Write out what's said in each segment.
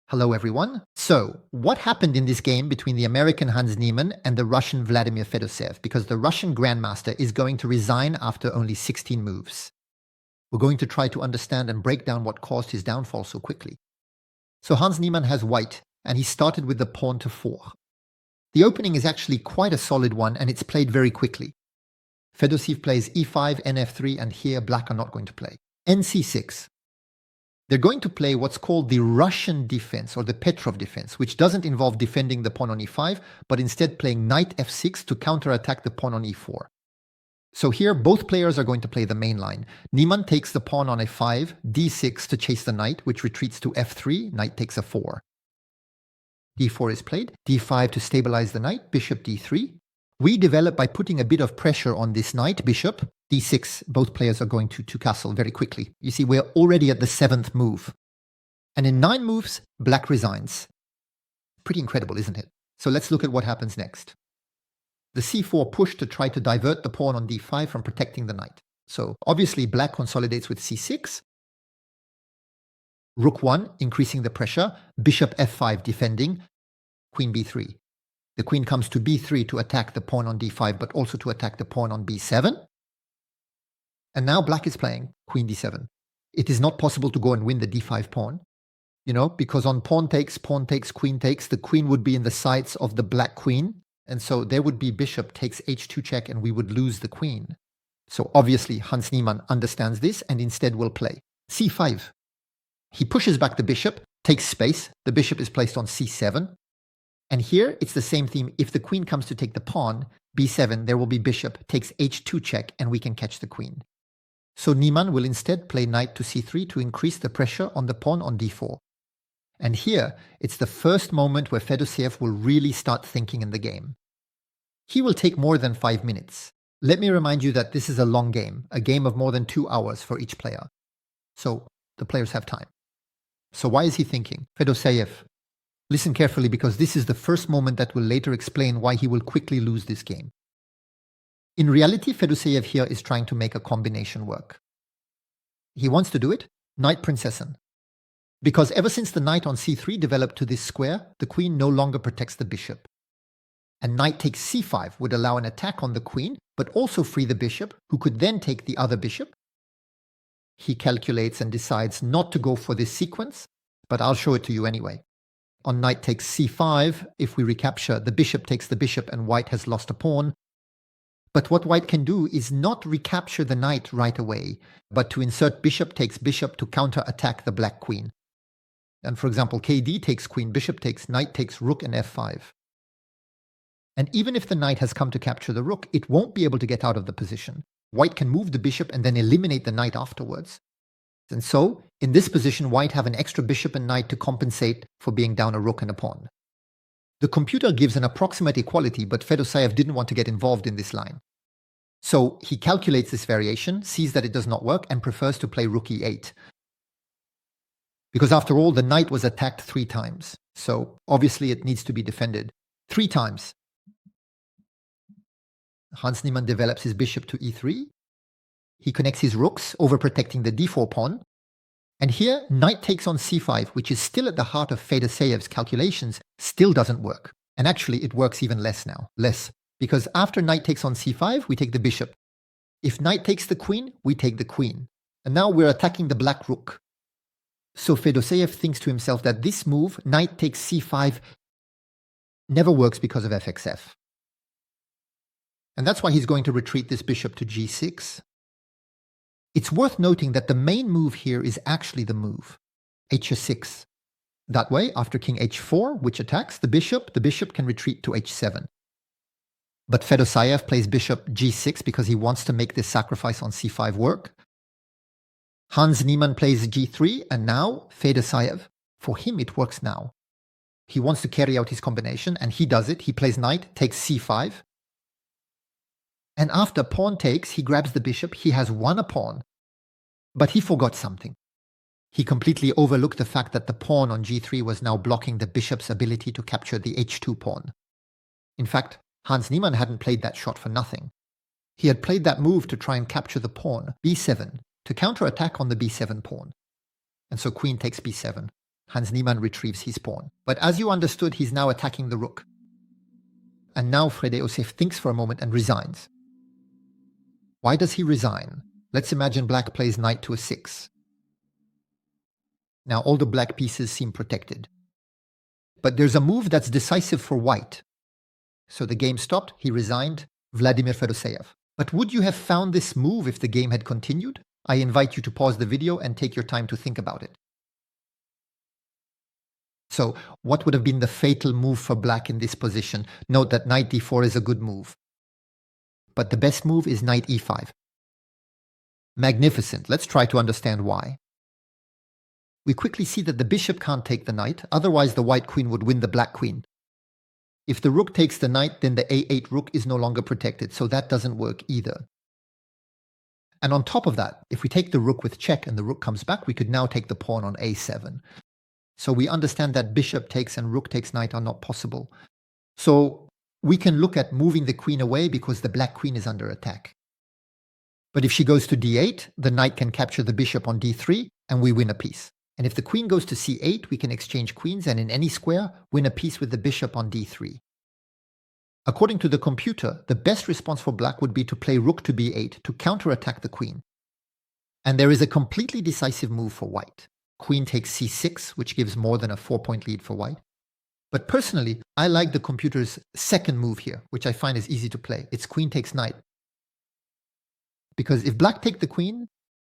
Hello everyone. So, what happened in this game between the American Hans Niemann and the Russian Vladimir Fedoseev? Because the Russian Grandmaster is going to resign after only 16 moves. We're going to try to understand and break down what caused his downfall so quickly. So Hans Niemann has white, and he started with the pawn to 4. The opening is actually quite a solid one, and it's played very quickly. Fedoseev plays e5, nf3, and here black are not going to play. nc6. They're going to play what's called the Russian defense, or the Petrov defense, which doesn't involve defending the pawn on e5, but instead playing knight f6 to counterattack the pawn on e4. So here, both players are going to play the main line. Niemann takes the pawn on a5, d6 to chase the knight, which retreats to f3, knight takes a4. d4 is played, d5 to stabilize the knight, bishop d3. We develop by putting a bit of pressure on this knight, bishop, d6, both players are going to castle very quickly. You see, we're already at the 7th move. And in 9 moves, black resigns. Pretty incredible, isn't it? So let's look at what happens next. The c4 push to try to divert the pawn on d5 from protecting the knight. So obviously black consolidates with c6. Rook 1, increasing the pressure. Bishop f5 defending. Queen b3. The queen comes to b3 to attack the pawn on d5, but also to attack the pawn on b7. And now black is playing queen d7. It is not possible to go and win the d5 pawn, because on pawn takes, queen takes, the queen would be in the sights of the black queen. And so there would be bishop takes h2 check and we would lose the queen. So obviously Hans Niemann understands this and instead will play c5. He pushes back the bishop, takes space. The bishop is placed on c7. And here it's the same theme. If the queen comes to take the pawn, b7, there will be bishop takes h2 check and we can catch the queen. So Niemann will instead play knight to c3 to increase the pressure on the pawn on d4. And here, it's the first moment where Fedoseev will really start thinking in the game. He will take more than 5 minutes. Let me remind you that this is a long game, a game of more than 2 hours for each player. So the players have time. So why is he thinking? Fedoseev, listen carefully because this is the first moment that will later explain why he will quickly lose this game. In reality, Fedoseev here is trying to make a combination work. He wants to do it, knight princessen. Because ever since the knight on c3 developed to this square, the queen no longer protects the bishop. And knight takes c5 would allow an attack on the queen, but also free the bishop, who could then take the other bishop. He calculates and decides not to go for this sequence, but I'll show it to you anyway. On knight takes c5, if we recapture, the bishop takes the bishop and white has lost a pawn. But what white can do is not recapture the knight right away, but to insert bishop takes bishop to counter-attack the black queen. And for example, kd takes queen, bishop takes, knight takes rook and f5. And even if the knight has come to capture the rook, it won't be able to get out of the position. White can move the bishop and then eliminate the knight afterwards. And so, in this position, white have an extra bishop and knight to compensate for being down a rook and a pawn. The computer gives an approximate equality, but Fedoseev didn't want to get involved in this line. So he calculates this variation, sees that it does not work, and prefers to play rook e8. Because after all, the knight was attacked 3 times. So obviously it needs to be defended 3 times. Hans Niemann develops his bishop to e3. He connects his rooks, overprotecting the d4 pawn. And here, knight takes on c5, which is still at the heart of Fedoseev's calculations, still doesn't work. And actually, it works even less now. Less. Because after knight takes on c5, we take the bishop. If knight takes the queen, we take the queen. And now we're attacking the black rook. So Fedoseev thinks to himself that this move, knight takes c5, never works because of fxf. And that's why he's going to retreat this bishop to g6. It's worth noting that the main move here is actually the move, h6. That way, after king h4, which attacks the bishop can retreat to h7. But Fedoseev plays bishop g6 because he wants to make this sacrifice on c5 work. Hans Niemann plays g3, and now Fedoseev, for him it works now. He wants to carry out his combination, and he does it. He plays knight, takes c5. And after pawn takes, he grabs the bishop. He has won a pawn. But he forgot something. He completely overlooked the fact that the pawn on g3 was now blocking the bishop's ability to capture the h2 pawn. In fact, Hans Niemann hadn't played that shot for nothing. He had played that move to try and capture the pawn, b7, to counterattack on the b7 pawn. And so queen takes b7. Hans Niemann retrieves his pawn. But as you understood, he's now attacking the rook. And now Fedoseev thinks for a moment and resigns. Why does he resign? Let's imagine black plays knight to a6. Now all the black pieces seem protected. But there's a move that's decisive for white. So the game stopped, he resigned, Vladimir Fedoseev. But would you have found this move if the game had continued? I invite you to pause the video and take your time to think about it. So what would have been the fatal move for black in this position? Note that knight d4 is a good move. But the best move is knight e5. Magnificent. Let's try to understand why. We quickly see that the bishop can't take the knight, otherwise the white queen would win the black queen. If the rook takes the knight, then the a8 rook is no longer protected, so that doesn't work either. And on top of that, if we take the rook with check and the rook comes back, we could now take the pawn on a7. So we understand that bishop takes and rook takes knight are not possible. So we can look at moving the queen away because the black queen is under attack. But if she goes to d8, the knight can capture the bishop on d3 and we win a piece. And if the queen goes to c8, we can exchange queens and in any square win a piece with the bishop on d3. According to the computer, the best response for black would be to play rook to b8 to counterattack the queen. And there is a completely decisive move for white. Queen takes c6, which gives more than a 4-point lead for white. But personally, I like the computer's second move here, which I find is easy to play. It's queen takes knight. Because if black take the queen,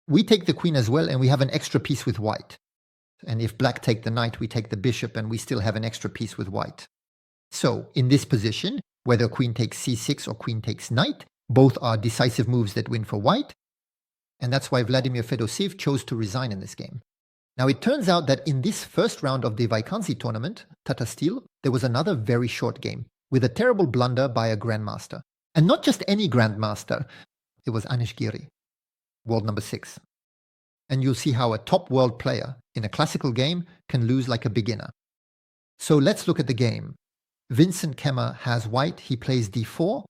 we take the queen as well and we have an extra piece with white. And if black take the knight, we take the bishop and we still have an extra piece with white. So in this position, whether queen takes c6 or queen takes knight, both are decisive moves that win for white. And that's why Vladimir Fedoseev chose to resign in this game. Now it turns out that in this first round of the Wijk tournament, Tata Steel, there was another very short game with a terrible blunder by a grandmaster. And not just any grandmaster, it was Anish Giri, world number 6. And you'll see how a top world player in a classical game can lose like a beginner. So let's look at the game. Vincent Keymer has white, he plays d4,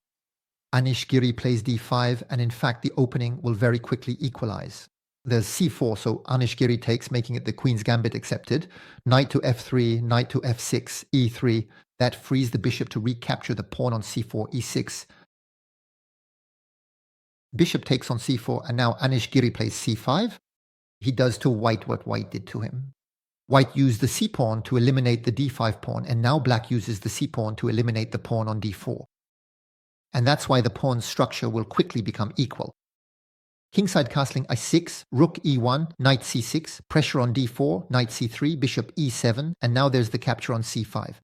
Anish Giri plays d5, and in fact the opening will very quickly equalize. There's c4, so Anish Giri takes, making it the queen's gambit accepted. Knight to f3, knight to f6, e3. That frees the bishop to recapture the pawn on c4, e6. Bishop takes on c4, and now Anish Giri plays c5. He does to white what white did to him. White used the c-pawn to eliminate the d5 pawn, and now black uses the c-pawn to eliminate the pawn on d4. And that's why the pawn's structure will quickly become equal. Kingside castling i6, rook e1, knight c6, pressure on d4, knight c3, bishop e7, and now there's the capture on c5.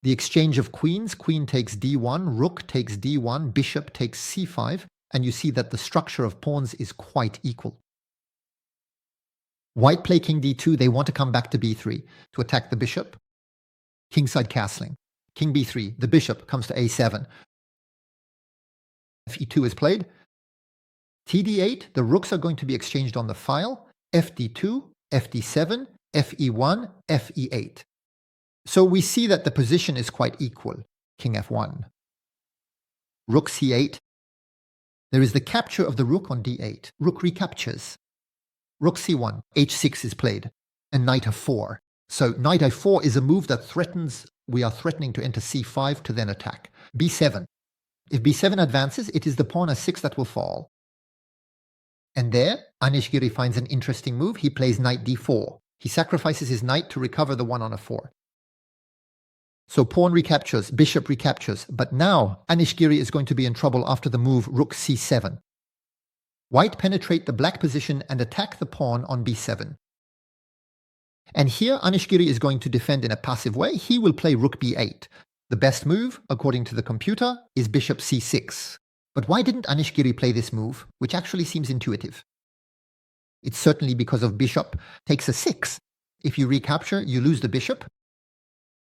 The exchange of queens, queen takes d1, rook takes d1, bishop takes c5, and you see that the structure of pawns is quite equal. White play king d2, they want to come back to b3 to attack the bishop. Kingside castling. King b3, the bishop comes to a7. fe2 is played. td8, the rooks are going to be exchanged on the file. fd2, fd7, fe1, fe8. So we see that the position is quite equal. King f1. Rook c8. There is the capture of the rook on d8. Rook recaptures. Rook c1, h6 is played, and knight f4. So knight f4 is a move that we are threatening to enter c5 to then attack. b7. If b7 advances, it is the pawn a6 that will fall. And there, Anish Giri finds an interesting move. He plays knight d4. He sacrifices his knight to recover the one on a4. So pawn recaptures, bishop recaptures, but now Anish Giri is going to be in trouble after the move rook c7. White penetrate the black position and attack the pawn on b7. And here Anish Giri is going to defend in a passive way. He will play rook b8. The best move, according to the computer, is bishop c6. But why didn't Anish Giri play this move, which actually seems intuitive? It's certainly because of bishop takes a6. If you recapture, you lose the bishop.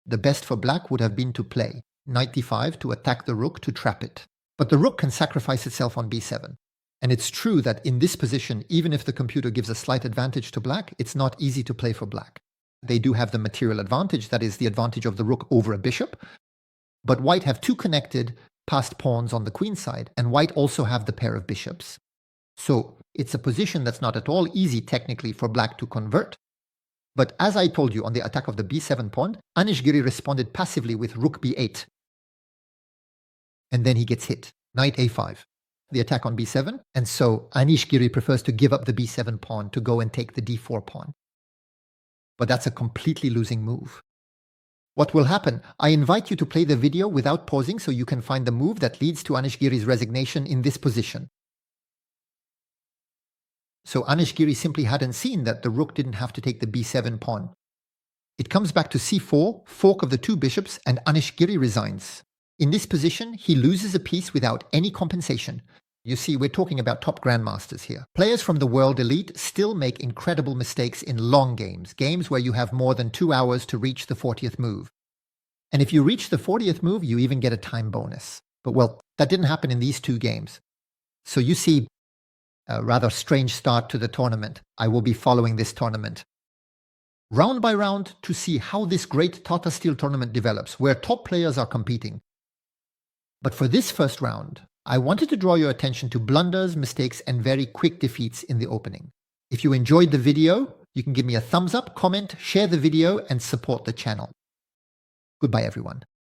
The best for black would have been to play knight d5 to attack the rook to trap it. But the rook can sacrifice itself on b7. And it's true that in this position, even if the computer gives a slight advantage to black, it's not easy to play for black. They do have the material advantage, that is the advantage of the rook over a bishop. But white have two connected passed pawns on the queen side, and white also have the pair of bishops. So it's a position that's not at all easy technically for black to convert. But as I told you on the attack of the b7 pawn, Anish Giri responded passively with rook b8. And then he gets hit. Knight a5. The attack on b7. And so Anish Giri prefers to give up the b7 pawn to go and take the d4 pawn. But that's a completely losing move. What will happen? I invite you to play the video without pausing so you can find the move that leads to Anish Giri's resignation in this position. So Anish Giri simply hadn't seen that the rook didn't have to take the b7 pawn. It comes back to c4, fork of the two bishops, and Anish Giri resigns. In this position, he loses a piece without any compensation. You see, we're talking about top grandmasters here. Players from the world elite still make incredible mistakes in long games, games where you have more than 2 hours to reach the 40th move. And if you reach the 40th move, you even get a time bonus. But well, that didn't happen in these two games. So you see a rather strange start to the tournament. I will be following this tournament round by round to see how this great Tata Steel tournament develops, where top players are competing. But for this first round, I wanted to draw your attention to blunders, mistakes, and very quick defeats in the opening. If you enjoyed the video, you can give me a thumbs up, comment, share the video, and support the channel. Goodbye, everyone.